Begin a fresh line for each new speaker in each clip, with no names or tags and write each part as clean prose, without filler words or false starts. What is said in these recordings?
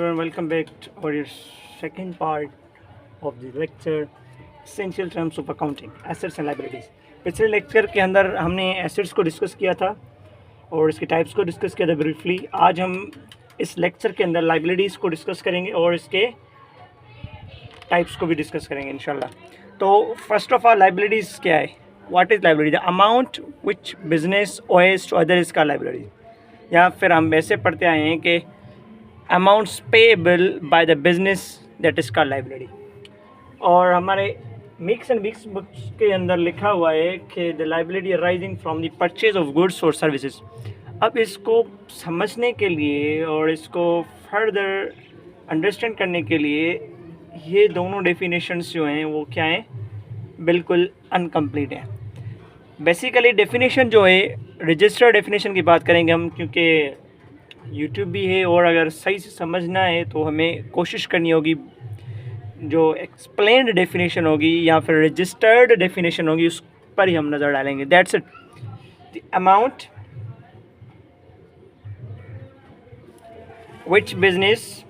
everyone, welcome back to our second part of the lecture Essential Terms of Accounting, Assets and Liabilities। पिछले lecture के अंदर हमने assets को discuss किया था और इसके टाइप्स को डिस्कस किया था ब्रीफली। आज हम इस लेक्चर के अंदर लाइबिलिटीज़ को डिस्कस करेंगे और इसके टाइप्स को भी डिस्कस करेंगे इंशाल्लाह। तो फर्स्ट ऑफ ऑल लाइबिलिटीज़ क्या है? What is liability? The amount which business owes to other is का लाइबिलिटी, या फिर हम वैसे पढ़ते आए हैं कि amounts payable by the business that is का लाइबिलिटी। और हमारे मिक्स एंड मिक्स बुक्स के अंदर लिखा हुआ है कि the liability arising from the purchase of goods और सर्विसेज। अब इसको समझने के लिए और इसको फर्दर अंडरस्टैंड करने के लिए ये दोनों डेफिनेशंस जो हैं वो क्या हैं, बिल्कुल अनकम्प्लीट हैं। बेसिकली डेफिनेशन जो है रजिस्टर्ड डेफिनेशन की बात करेंगे हम, क्योंकि यूट्यूब भी है और अगर सही से समझना है तो हमें कोशिश करनी होगी जो एक्सप्लेन्ड डेफिनेशन होगी या फिर रजिस्टर्ड डेफिनेशन होगी उस पर ही हम नज़र डालेंगे। That's it. The amount which business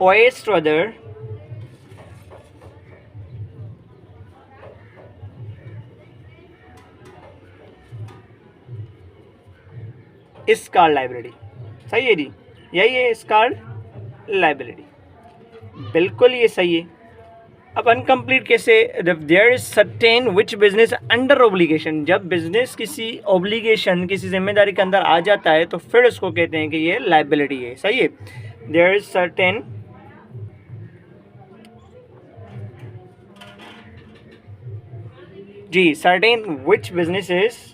owes to other is called liability. सही है जी, यही है इज कॉल्ड लाइबिलिटी। बिल्कुल ये सही है। अब अनकम्प्लीट कैसे? There is certain which business under obligation. जब बिजनेस किसी ओब्लिगेशन, किसी जिम्मेदारी के अंदर आ जाता है तो फिर उसको कहते हैं कि ये लाइबिलिटी है। सही है। देयर इज सर्टेन जी, सर्टेन विच बिजनेसेस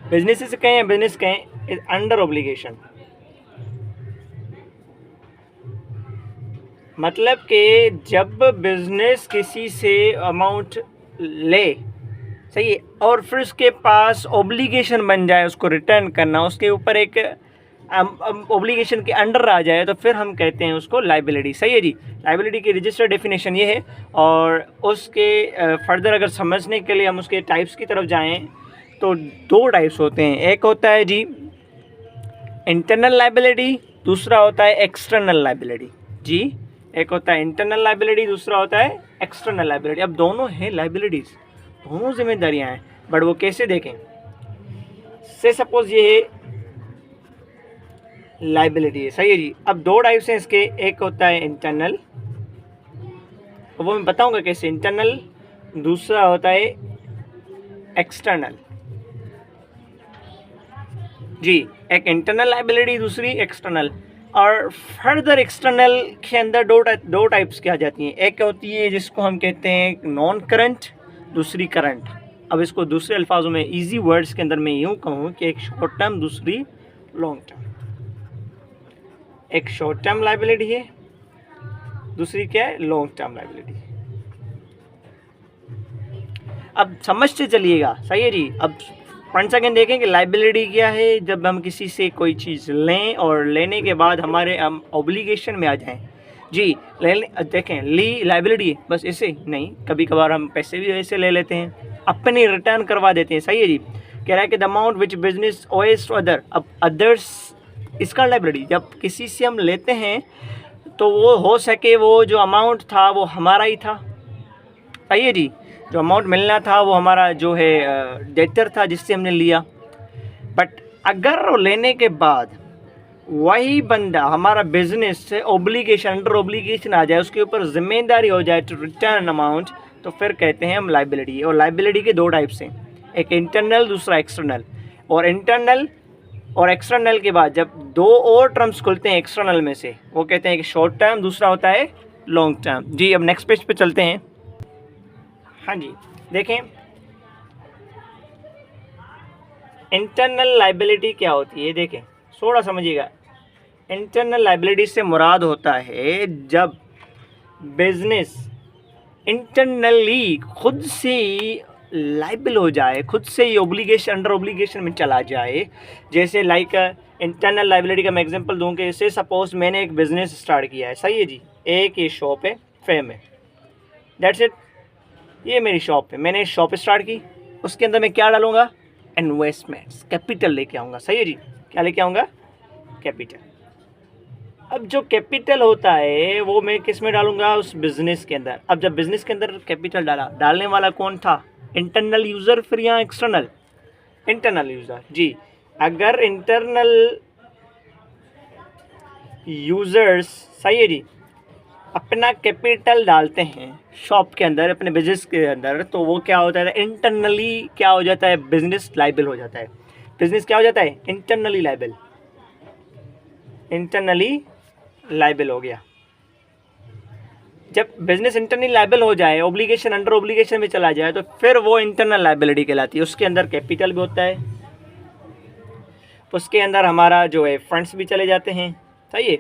बिजनेस कहें, बिजनेस कहें इज अंडर ओब्लिगेशन, मतलब कि जब बिजनेस किसी से अमाउंट ले, सही है, और फिर उसके पास ओब्लिगेशन बन जाए उसको रिटर्न करना, उसके ऊपर एक ओब्लिगेशन के अंडर आ जाए तो फिर हम कहते हैं उसको लाइबिलिटी। सही है जी। लाइबिलिटी की रजिस्टर्ड डेफिनेशन ये है। और उसके फर्दर अगर समझने के लिए हम उसके टाइप्स की तरफ जाएं तो दो टाइप्स होते हैं। एक होता है जी इंटरनल लाइबिलिटी, दूसरा होता है एक्सटर्नल लाइबिलिटी। जी, एक होता है इंटरनल लाइबिलिटी, दूसरा होता है एक्सटर्नल लाइबिलिटी। अब दोनों हैं लाइबिलिटीज़, दोनों जिम्मेदारियां हैं, बट वो कैसे देखें? से सपोज ये है लाइबिलिटी है। सही है जी। अब दो टाइप्स हैं इसके, एक होता है इंटरनल, वो मैं बताऊंगा कैसे इंटरनल, दूसरा होता है एक्सटर्नल। जी, एक इंटरनल लाइबिलिटी, दूसरी एक्सटर्नल। और फर्दर एक्सटर्नल के अंदर दो टाइप्स की आ जाती हैं। एक होती है जिसको हम कहते हैं नॉन करंट, दूसरी करंट। अब इसको दूसरे अल्फाजों में इजी वर्ड्स के अंदर मैं यूँ कहूँ कि एक शॉर्ट टर्म, दूसरी लॉन्ग टर्म। एक शॉर्ट टर्म लाइबिलिटी है, दूसरी क्या है? Long term liability. अब समझते चलिएगा। सही है जी। अब वंस अगेन देखें कि लाइबिलिटी क्या है। जब हम किसी से कोई चीज़ लें और लेने के बाद हमारे हम ऑब्लिगेशन में आ जाएं। जी, देखें ली लाइबिलिटी है, बस ऐसे नहीं, कभी कभार हम पैसे भी ऐसे ले लेते हैं, अपने रिटर्न करवा देते हैं। सही है जी। कह रहा है कि the amount which business owes to other. अब अदर्स इसका लाइबिलिटी, जब किसी से हम लेते हैं तो वो हो सके वो जो अमाउंट था वो हमारा ही था। सही है जी। जो अमाउंट मिलना था वो हमारा जो है डेटर था जिससे हमने लिया। बट अगर वो लेने के बाद वही बंदा हमारा बिजनेस से ओब्लिगेशन, अंडर ओब्लिगेशन आ जाए, उसके ऊपर जिम्मेदारी हो जाए टू रिटर्न अमाउंट, तो फिर कहते हैं हम लाइबिलिटी। और लाइबिलिटी के दो टाइप्स हैं, एक इंटरनल, दूसरा एक्सटर्नल। और इंटरनल और एक्सटर्नल के बाद जब दो और टर्म्स खुलते हैं एक्सटर्नल में से, वो कहते हैं कि शॉर्ट टर्म, दूसरा होता है लॉन्ग टर्म। जी, अब नेक्स्ट पेज पे चलते हैं। हाँ जी, देखें इंटरनल लाइबिलिटी क्या होती है। देखें, थोड़ा समझिएगा। इंटरनल लाइबिलिटी से मुराद होता है जब बिजनेस इंटरनली खुद से लाइबल हो जाए, खुद से ही ओब्लिगेशन, अंडर ओब्लिगेशन में चला जाए। जैसे लाइक इंटरनल लाइबिलिटी का मैं एग्जांपल दूं कि जैसे सपोज मैंने एक बिज़नेस स्टार्ट किया है। सही है जी। एक ये शॉप है फेम है, दैट्स इट। ये मेरी शॉप है, मैंने शॉप स्टार्ट की, उसके अंदर मैं क्या डालूँगा? इन्वेस्टमेंट्स, कैपिटल लेके आऊँगा। सही है जी, क्या लेके आऊँगा? कैपिटल। अब जो कैपिटल होता है वो मैं किस में डालूंगा? उस बिजनेस के अंदर। अब जब बिजनेस के अंदर कैपिटल डाला, डालने वाला कौन था? इंटरनल यूज़र फिर या एक्सटर्नल? इंटरनल यूज़र जी। अगर इंटरनल यूज़र्स, सही है जी, अपना कैपिटल डालते हैं शॉप के अंदर, अपने बिजनेस के अंदर, तो वो क्या होता है? इंटरनली क्या हो जाता है? बिजनेस लाइबल हो जाता है। बिजनेस क्या हो जाता है? Internally liable. इंटरनली लाइबल हो गया। जब बिजनेस इंटरनली लाइबल हो जाए, ओब्लिगेशन अंडर ओब्लिगेशन में चला जाए, तो फिर वो इंटरनल लाइबिलिटी कहलाती है। उसके अंदर कैपिटल भी होता है, उसके अंदर हमारा जो है फंड्स भी चले जाते हैं। सही है,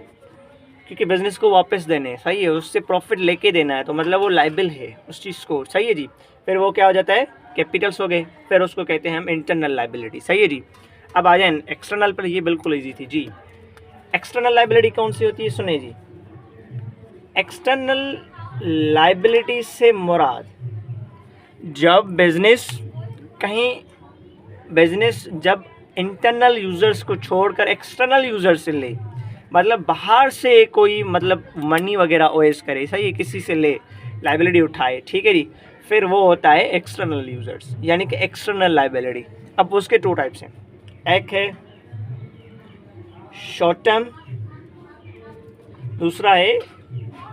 क्योंकि बिजनेस को वापस देने, सही है, उससे प्रॉफिट लेके देना है, तो मतलब वो लाइबल है उस चीज़ को। सही है जी, फिर वो क्या हो जाता है? कैपिटल्स हो गए, फिर उसको कहते हैं हम इंटरनल लाइबिलिटी। सही है जी। अब आ जाए एक्सटर्नल पर, ये बिल्कुल ईजी थी जी। एक्सटर्नल लाइबिलिटी कौन सी होती है? सुने जी, एक्सटर्नल लाइबिलिटी से मुराद जब बिजनेस जब इंटरनल यूज़र्स को छोड़कर एक्सटर्नल यूज़र से ले, मतलब बाहर से कोई मतलब मनी वगैरह ओएस करे, सही है, किसी से ले, लाइबिलिटी उठाए, ठीक है जी, फिर वो होता है एक्सटर्नल यूज़र्स, यानी कि एक्सटर्नल लाइबिलिटी। अब उसके टू टाइप्स हैं, एक है शॉर्ट टर्म, दूसरा है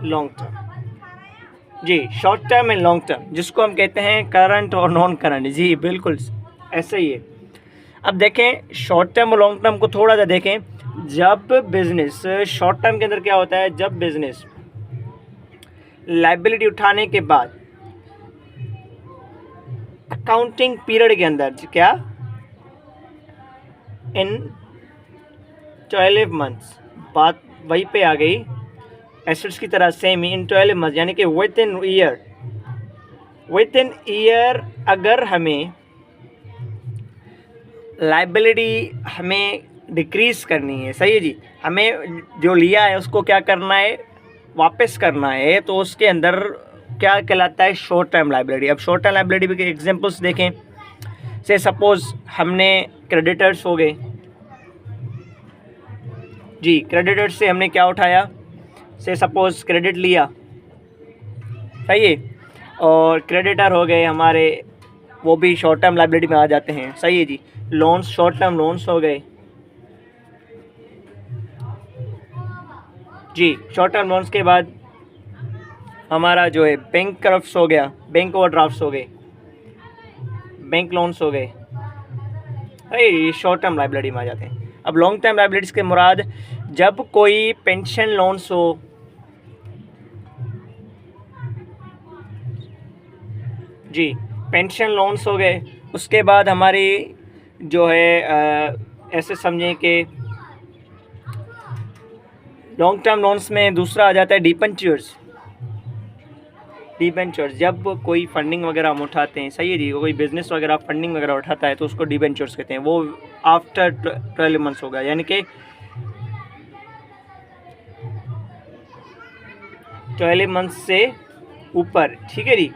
लॉन्ग टर्म जी। Short term and long term, जिसको हम कहते हैं करंट और नॉन करंट जी, बिल्कुल ऐसा ही है। अब देखें शॉर्ट टर्म और लॉन्ग टर्म को थोड़ा सा देखें। जब बिजनेस शॉर्ट टर्म के अंदर क्या होता है? जब बिजनेस लाइबिलिटी उठाने के बाद अकाउंटिंग पीरियड के अंदर, क्या, इन 12 मंथ्स, बात वहीं पे आ गई एसेट्स की तरह सेम ही, इन 12 मंथ्स, यानी कि विद इन ईयर अगर हमें लाइबिलिटी हमें डिक्रीज़ करनी है, सही है जी, हमें जो लिया है उसको क्या करना है? वापस करना है, तो उसके अंदर क्या कहलाता है? Short term liability. अब शॉर्ट टर्म लाइबिलिटी के एग्जांपल्स देखें। से सपोज हमने क्रेडिटर्स हो गए जी, क्रेडिटर्स से हमने क्या उठाया? से सपोज क्रेडिट लिया, सही है, और क्रेडिटर हो गए हमारे, वो भी शॉर्ट टर्म लाइबिलिटी में आ जाते हैं। सही है जी। लोन्स, शॉर्ट टर्म लोन्स हो गए जी। शॉर्ट टर्म लोन्स के बाद हमारा जो है बैंक क्रफ्ट्स हो गया, बैंक ओवरड्राफ्ट्स हो गए, बैंक लोन्स हो गए, ये शॉर्ट टर्म लाइबिलिटी में आ जाते हैं। अब लॉन्ग टर्म लाइबिलिटीज़ के मुराद जब कोई पेंशन लोन्स हो जी, पेंशन लोन्स हो गए, उसके बाद हमारी जो है ऐसे समझें कि लॉन्ग टर्म लोन्स में दूसरा आ जाता है डिबेंचर्स। जब कोई फंडिंग वगैरह हम उठाते हैं, सही है जी, कोई बिजनेस वगैरह फंडिंग वगैरह उठाता है तो उसको डिबेंचर्स कहते हैं। वो आफ्टर 12 मंथ्स होगा, यानी कि 12 मंथ्स से ऊपर, ठीक है जी।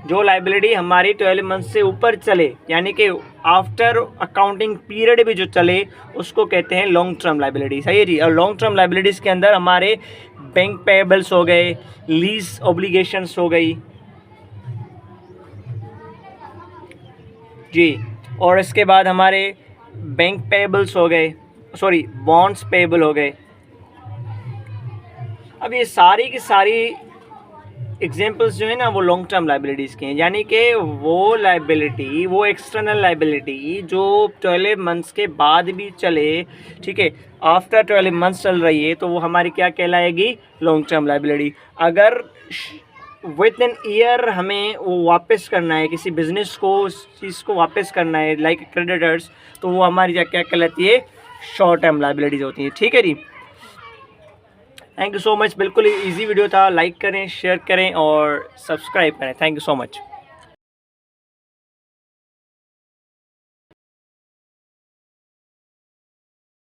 जो लाइबिलिटी हमारी 12 मंथ से ऊपर चले, यानी कि आफ्टर अकाउंटिंग पीरियड भी जो चले, उसको कहते हैं लॉन्ग टर्म लाइबिलिटी। सही है जी। और लॉन्ग टर्म लाइबिलिटीज़ के अंदर हमारे बैंक पेएबल्स हो गए, लीज ऑब्लिगेशंस हो गई जी, और इसके बाद हमारे बैंक पेएबल्स हो गए, सॉरी बॉन्ड्स पेएबल हो गए। अब ये सारी की सारी एग्जाम्पल्स जो है ना, वो लॉन्ग टर्म लाइबिलिटीज़ के हैं, यानी कि वो लाइबिलिटी, वो एक्सटर्नल लाइबिलिटी जो 12 मंथ्स के बाद भी चले, ठीक है, आफ्टर 12 मंथ्स चल रही है, तो वो हमारी क्या कहलाएगी? Long term liability. अगर विद इन ईयर हमें वो वापस करना है, किसी बिजनेस को उस चीज़ को वापस करना है, लाइक क्रेडिटर्स, तो वो हमारी क्या कहलाती है? शॉर्ट टर्म लाइबिलिटीज़ होती हैं। ठीक है जी, थैंक यू सो मच। बिल्कुल इजी वीडियो था, लाइक करें, शेयर करें और सब्सक्राइब करें। Thank you so much.